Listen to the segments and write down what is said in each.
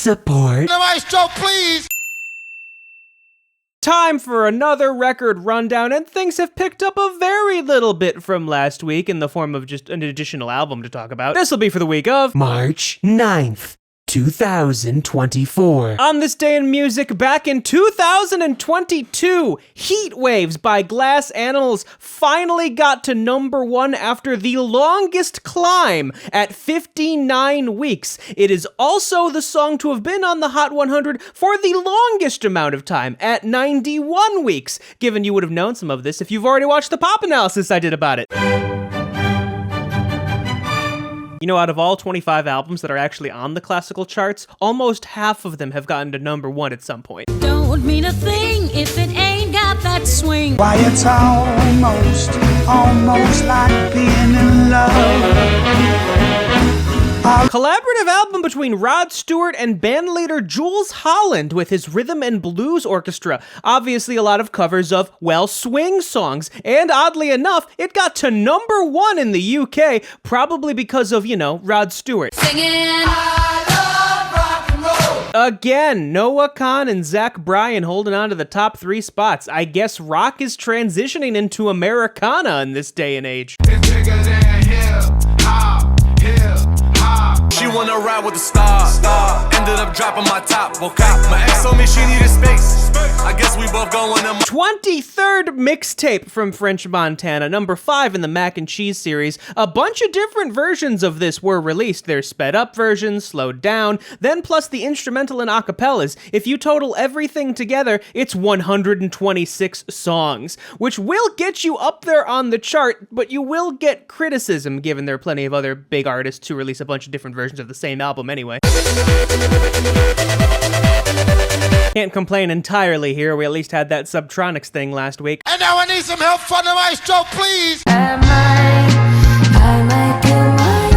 support. The maestro, please! Time for another record rundown, and things have picked up a very little bit from last week in the form of just an additional album to talk about. This will be for the week of March 9th. 2024. On this day in music, back in 2022, Heat Waves by Glass Animals finally got to #1 after the longest climb at 59 weeks. It is also the song to have been on the Hot 100 for the longest amount of time at 91 weeks, given you would have known some of this if you've already watched the pop analysis I did about it. You know, out of all 25 albums that are actually on the classical charts, almost half of them have gotten to #1 at some point. Don't mean a thing if it ain't got that swing. Why, it's almost like being in love. Collaborative album between Rod Stewart and bandleader Jools Holland with his rhythm and blues orchestra. Obviously a lot of covers of, well, swing songs. And oddly enough, it got to #1 in the UK, probably because of, you know, Rod Stewart. Singing. I love rock and roll! Again, Noah Kahan and Zach Bryan holding on to the top 3 spots. I guess rock is transitioning into Americana in this day and age. It's bigger than she wanna ride with the stars. Ended up dropping my top. Woke up. My ex told me she needed space. I guess we both going in. 23rd mixtape from French Montana, #5 in the Mac and Cheese series. A bunch of different versions of this were released. There's sped up versions, slowed down, then plus the instrumental and acapellas. If you total everything together, it's 126 songs, which will get you up there on the chart, but you will get criticism given there are plenty of other big artists who release a bunch of different versions of the same album anyway. Can't complain entirely here, we at least had that Subtronics thing last week. And now I need some help from the maestro, please! I might do my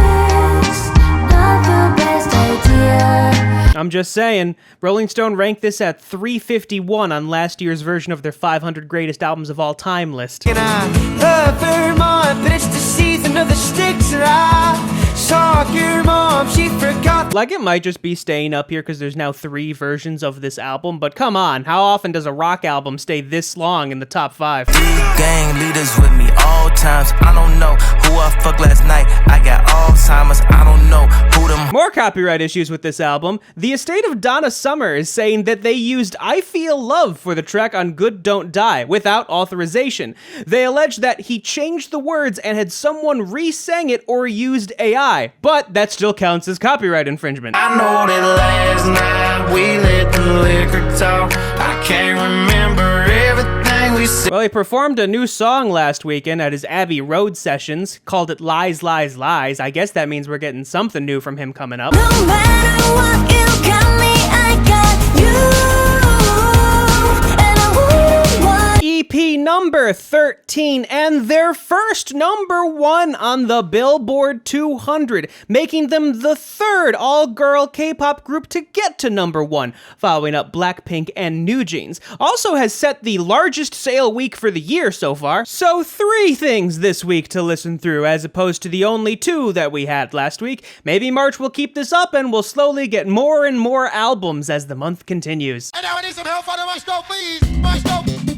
best, not the best idea. I'm just saying, Rolling Stone ranked this at 351 on last year's version of their 500 greatest albums of all time list. And I love Vermont, but it's the season of the sticks, and I saw your mom, she forgot. Like, it might just be staying up here because there's now 3 versions of this album, but come on, how often does a rock album stay this long in the top 5? Gang leaders with me all times. I don't know who I fucked last night. I got Alzheimer's. I don't know who them. More copyright issues with this album. The estate of Donna Summer is saying that they used I Feel Love for the track on Good Don't Die without authorization. They allege that he changed the words and had someone re-sang it or used AI, but that still counts as copyright infringement. I know that last night we let the liquor talk. I can't remember everything we said. Well, he performed a new song last weekend at his Abbey Road sessions, called it Lies, Lies, Lies. I guess that means we're getting something new from him coming up. No matter what, you got me, I got you. And I wouldn't want EP number 13, and their first #1 on the Billboard 200, making them the 3rd all-girl K-pop group to get to #1, following up Blackpink and New Jeans. Also has set the largest sale week for the year so far. So 3 things this week to listen through, as opposed to the only 2 that we had last week. Maybe March will keep this up, and we'll slowly get more and more albums as the month continues. And now I need some help from the maestro, please! Maestro!